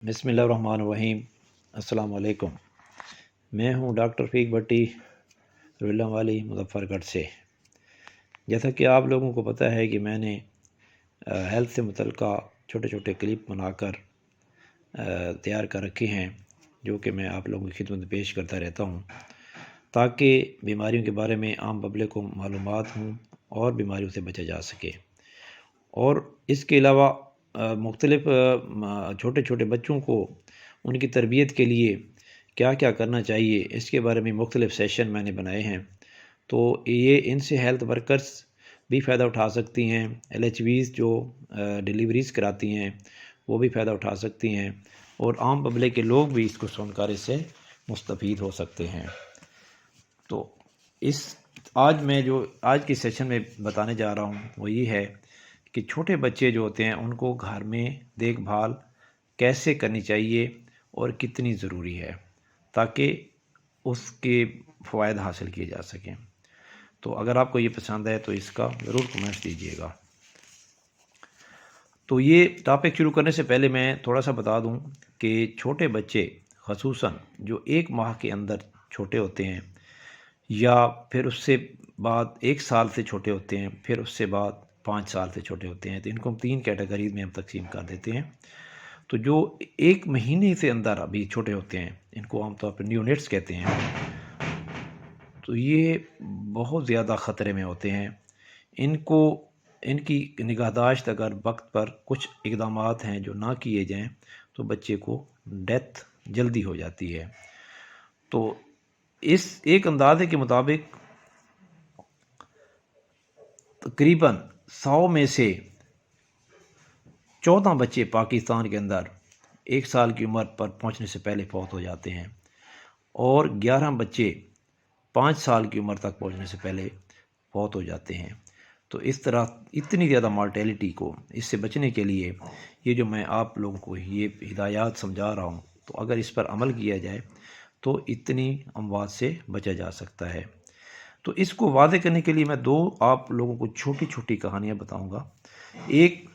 بسم اللہ الرحمن الرحیم۔ السلام علیکم۔ میں ہوں ڈاکٹر رفیق بھٹی، رولہ والی، مظفر گڑھ سے۔ جیسا کہ آپ لوگوں کو پتہ ہے کہ میں نے ہیلتھ سے متعلقہ چھوٹے چھوٹے کلپ بنا کر تیار کر رکھے ہیں، جو کہ میں آپ لوگوں کی خدمت میں پیش کرتا رہتا ہوں، تاکہ بیماریوں کے بارے میں عام پبلک کو معلومات ہوں اور بیماریوں سے بچا جا سکے۔ اور اس کے علاوہ مختلف چھوٹے چھوٹے بچوں کو ان کی تربیت کے لیے کیا کیا کرنا چاہیے، اس کے بارے میں مختلف سیشن میں نے بنائے ہیں۔ تو یہ ان سے ہیلتھ ورکرز بھی فائدہ اٹھا سکتی ہیں، LHVs جو ڈیلیوریز کراتی ہیں وہ بھی فائدہ اٹھا سکتی ہیں، اور عام پبلک کے لوگ بھی اس کو سن کر اس سے مستفید ہو سکتے ہیں۔ تو آج کی سیشن میں بتانے جا رہا ہوں وہ یہ ہے کہ چھوٹے بچے جو ہوتے ہیں ان کو گھر میں دیکھ بھال کیسے کرنی چاہیے اور کتنی ضروری ہے، تاکہ اس کے فوائد حاصل کیے جا سکیں۔ تو اگر آپ کو یہ پسند ہے تو اس کا ضرور کمنٹس دیجیے گا۔ تو یہ ٹاپک شروع کرنے سے پہلے میں تھوڑا سا بتا دوں کہ چھوٹے بچے خصوصاً جو 1 ماہ کے اندر چھوٹے ہوتے ہیں، یا پھر اس سے بعد 1 سال سے چھوٹے ہوتے ہیں، پھر اس سے بعد 5 سال سے چھوٹے ہوتے ہیں، تو ان کو ہم 3 کیٹیگریز میں ہم تقسیم کر دیتے ہیں۔ تو جو 1 مہینے سے اندر ابھی چھوٹے ہوتے ہیں، ان کو عام طور پر نیونیٹس کہتے ہیں، تو یہ بہت زیادہ خطرے میں ہوتے ہیں۔ ان کی نگہداشت اگر وقت پر کچھ اقدامات ہیں جو نہ کیے جائیں تو بچے کو ڈیتھ جلدی ہو جاتی ہے۔ تو اس ایک اندازے کے مطابق تقریباً 100 میں سے 14 بچے پاکستان کے اندر 1 سال کی عمر پر پہنچنے سے پہلے فوت ہو جاتے ہیں، اور 11 بچے 5 سال کی عمر تک پہنچنے سے پہلے فوت ہو جاتے ہیں۔ تو اس طرح اتنی زیادہ مارٹیلٹی کو اس سے بچنے کے لیے یہ جو میں آپ لوگوں کو یہ ہدایات سمجھا رہا ہوں، تو اگر اس پر عمل کیا جائے تو اتنی اموات سے بچا جا سکتا ہے۔ تو اس کو واضح کرنے کے لیے میں 2 آپ لوگوں کو چھوٹی چھوٹی کہانیاں بتاؤں گا۔ ایک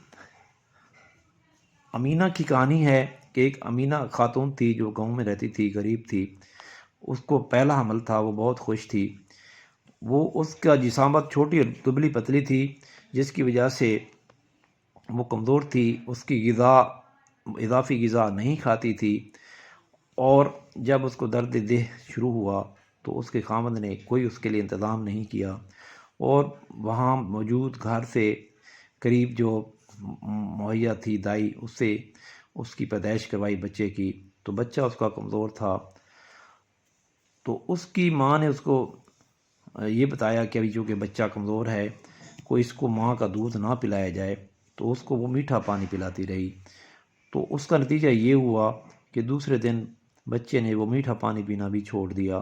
امینہ کی کہانی ہے کہ ایک امینہ خاتون تھی جو گاؤں میں رہتی تھی، غریب تھی، اس کو پہلا حمل تھا، وہ بہت خوش تھی۔ اس کا جسامت چھوٹی اور دبلی پتلی تھی، جس کی وجہ سے وہ کمزور تھی، اس کی اضافی غذا نہیں کھاتی تھی، اور جب اس کو درد دہ شروع ہوا تو اس کے خاوند نے کوئی اس کے لیے انتظام نہیں کیا، اور وہاں موجود گھر سے قریب جو مہیا تھی دائی، اس سے اس کی پیدائش کروائی بچے کی۔ تو بچہ اس کا کمزور تھا، تو اس کی ماں نے اس کو یہ بتایا کہ ابھی چونکہ بچہ کمزور ہے، کوئی اس کو ماں کا دودھ نہ پلایا جائے، تو اس کو وہ میٹھا پانی پلاتی رہی۔ تو اس کا نتیجہ یہ ہوا کہ دوسرے دن بچے نے وہ میٹھا پانی پینا بھی چھوڑ دیا،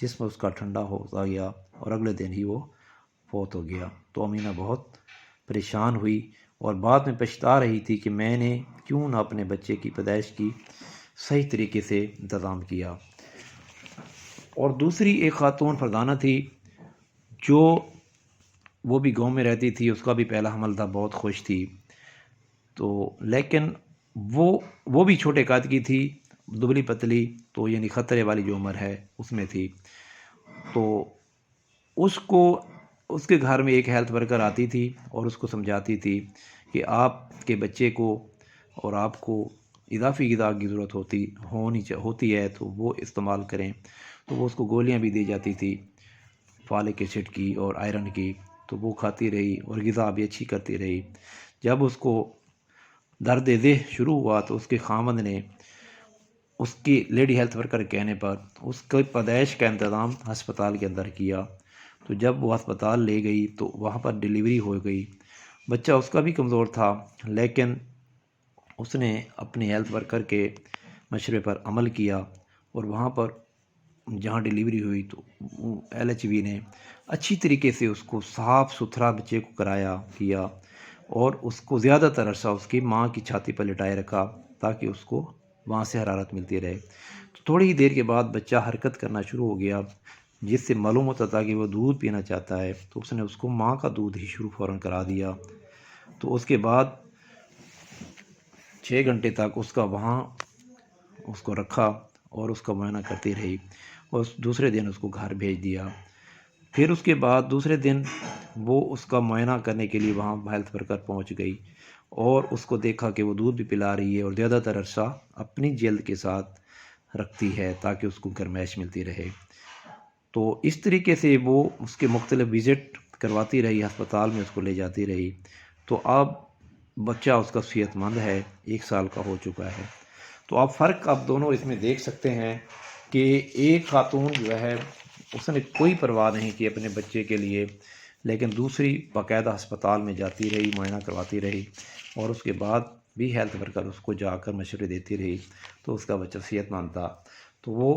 جسم اس کا ٹھنڈا ہوتا گیا، اور اگلے دن ہی وہ فوت ہو گیا۔ تو امینہ بہت پریشان ہوئی اور بعد میں پچھتا رہی تھی کہ میں نے کیوں نہ اپنے بچے کی پیدائش کی صحیح طریقے سے انتظام کیا۔ اور دوسری ایک خاتون فردانہ تھی، جو وہ بھی گاؤں میں رہتی تھی، اس کا بھی پہلا حمل تھا، بہت خوش تھی، تو لیکن وہ بھی چھوٹے قد کی تھی، دبلی پتلی، تو یعنی خطرے والی جو عمر ہے اس میں تھی۔ تو اس کے گھر میں ایک ہیلتھ ورکر آتی تھی اور اس کو سمجھاتی تھی کہ آپ کے بچے کو اور آپ کو اضافی غذا کی ضرورت ہوتی ہے تو وہ استعمال کریں۔ تو وہ اس کو گولیاں بھی دی جاتی تھی، فالک ایسڈ کی اور آئرن کی، تو وہ کھاتی رہی اور غذا بھی اچھی کرتی رہی۔ جب اس کو درد دہ شروع ہوا تو اس کے خاوند نے اس کی لیڈی ہیلتھ ورکر کے کہنے پر اس کی پیدائش کا انتظام ہسپتال کے اندر کیا۔ تو جب وہ ہسپتال لے گئی تو وہاں پر ڈیلیوری ہو گئی۔ بچہ اس کا بھی کمزور تھا، لیکن اس نے اپنی ہیلتھ ورکر کے مشورے پر عمل کیا، اور وہاں پر جہاں ڈیلیوری ہوئی تو LHV نے اچھی طریقے سے اس کو صاف ستھرا بچے کو کیا، اور اس کو زیادہ تر عرصہ اس کی ماں کی چھاتی پر لٹائے رکھا تاکہ اس کو وہاں سے حرارت ملتی رہے۔ تو تھوڑی ہی دیر کے بعد بچہ حرکت کرنا شروع ہو گیا، جس سے معلوم ہوتا تھا کہ وہ دودھ پینا چاہتا ہے، تو اس نے اس کو ماں کا دودھ ہی شروع فوراً کرا دیا۔ تو اس کے بعد 6 گھنٹے تک اس کا وہاں اس کو رکھا اور اس کا معائنہ کرتی رہی، اور دوسرے دن اس کو گھر بھیج دیا۔ پھر اس کے بعد دوسرے دن وہ اس کا معائنہ کرنے کے لیے وہاں ہیلتھ ورکر پہنچ گئی اور اس کو دیکھا کہ وہ دودھ بھی پلا رہی ہے اور زیادہ تر عرصہ اپنی جلد کے ساتھ رکھتی ہے تاکہ اس کو گرمائش ملتی رہے۔ تو اس طریقے سے وہ اس کے مختلف وزٹ کرواتی رہی، ہسپتال میں اس کو لے جاتی رہی، تو اب بچہ اس کا صحت مند ہے، 1 سال کا ہو چکا ہے۔ تو آپ فرق آپ دونوں اس میں دیکھ سکتے ہیں کہ ایک خاتون جو ہے اس نے کوئی پرواہ نہیں کی اپنے بچے کے لیے، لیکن دوسری باقاعدہ ہسپتال میں جاتی رہی، معائنہ کرواتی رہی، اور اس کے بعد بھی ہیلتھ ورکر اس کو جا کر مشورے دیتی رہی، تو اس کا بچہ صحت مند تھا۔ تو وہ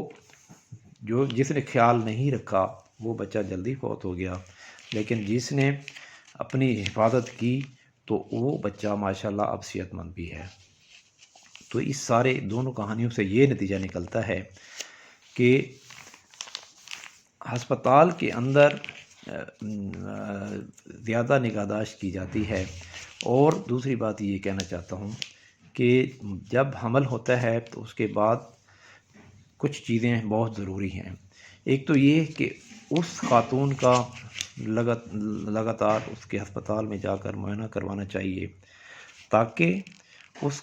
جس نے خیال نہیں رکھا وہ بچہ جلدی فوت ہو گیا، لیکن جس نے اپنی حفاظت کی تو وہ بچہ ماشاءاللہ اب صحت مند بھی ہے۔ تو اس سارے دونوں کہانیوں سے یہ نتیجہ نکلتا ہے کہ ہسپتال کے اندر زیادہ نگہداشت کی جاتی ہے، اور دوسری بات یہ کہنا چاہتا ہوں کہ جب حمل ہوتا ہے تو اس کے بعد کچھ چیزیں بہت ضروری ہیں۔ ایک تو یہ کہ اس خاتون کا لگاتار اس کے ہسپتال میں جا کر معائنہ کروانا چاہیے، تاکہ اس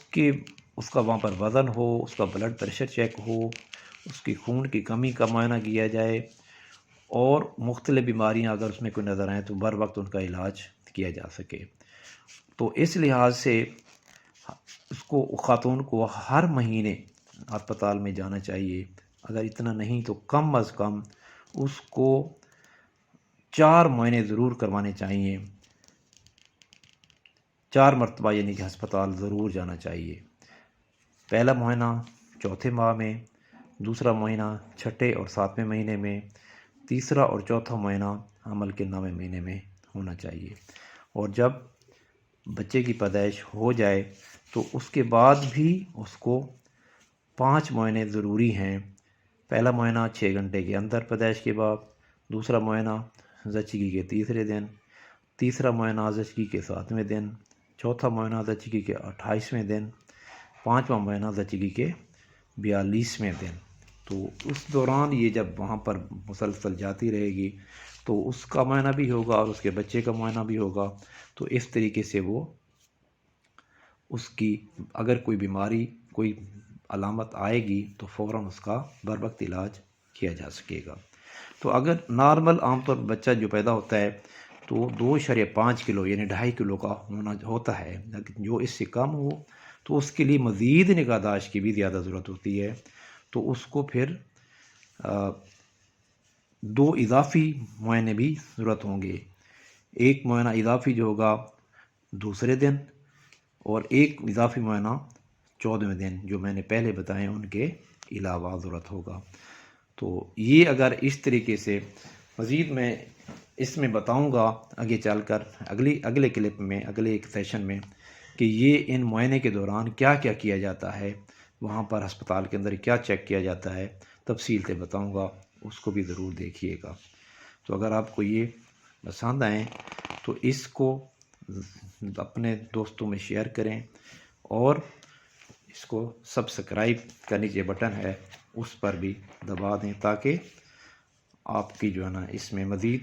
کا وہاں پر وزن ہو، اس کا بلڈ پریشر چیک ہو، اس کی خون کی کمی کا معائنہ کیا جائے، اور مختلف بیماریاں اگر اس میں کوئی نظر آئیں تو بر وقت ان کا علاج کیا جا سکے۔ تو اس لحاظ سے خاتون کو ہر مہینے ہسپتال میں جانا چاہیے، اگر اتنا نہیں تو کم از کم اس کو 4 معائنے ضرور کروانے چاہیے، 4 مرتبہ یعنی کہ ہسپتال ضرور جانا چاہیے۔ پہلا معائنہ چوتھے ماہ میں، دوسرا معائنہ چھٹے اور 7ویں مہینے میں، تیسرا اور چوتھا معائنہ حمل کے 9ویں مہینے میں ہونا چاہیے، اور جب بچے کی پیدائش ہو جائے تو اس کے بعد بھی اس کو 5 معائنے ضروری ہیں۔ پہلا معائنہ 6 گھنٹے کے اندر پیدائش کے بعد، دوسرا معائنہ زچگی کے تیسرے دن، تیسرا معائنہ زچگی کے 7ویں دن، چوتھا معائنہ زچگی کے 28ویں دن، 5واں معائنہ زچگی کے 42ویں دن۔ تو اس دوران یہ جب وہاں پر مسلسل جاتی رہے گی تو اس کا معائنہ بھی ہوگا اور اس کے بچے کا معائنہ بھی ہوگا، تو اس طریقے سے وہ اس کی اگر کوئی بیماری، کوئی علامت آئے گی تو فوراً اس کا بر وقت علاج کیا جا سکے گا۔ تو اگر نارمل عام طور پر بچہ جو پیدا ہوتا ہے تو 2.5 کلو یعنی 2.5 کلو کا ہوتا ہے، لیکن جو اس سے کم ہو تو اس کے لیے مزید نگہداشت کی بھی زیادہ ضرورت ہوتی ہے، تو اس کو پھر 2 اضافی معائنے بھی ضرورت ہوں گے۔ ایک معائنہ اضافی جو ہوگا دوسرے دن، اور ایک اضافی معائنہ 14ویں دن جو میں نے پہلے بتائے ان کے علاوہ ضرورت ہوگا۔ تو یہ اگر اس طریقے سے مزید میں اس میں بتاؤں گا آگے چل کر اگلے کلپ میں، اگلے ایک سیشن میں، کہ یہ ان معائنے کے دوران کیا کیا کیا جاتا ہے، وہاں پر ہسپتال کے اندر کیا چیک کیا جاتا ہے، تفصیل سے بتاؤں گا، اس کو بھی ضرور دیکھیے گا۔ تو اگر آپ کو یہ پسند آئیں تو اس کو اپنے دوستوں میں شیئر کریں، اور اس کو سبسکرائب کا نیچے بٹن ہے اس پر بھی دبا دیں، تاکہ آپ کی جو ہے نا اس میں مزید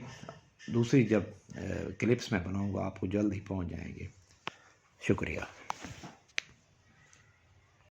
دوسری جب کلپس میں بناؤں گا آپ کو جلد ہی پہنچ جائیں گے۔ شکریہ۔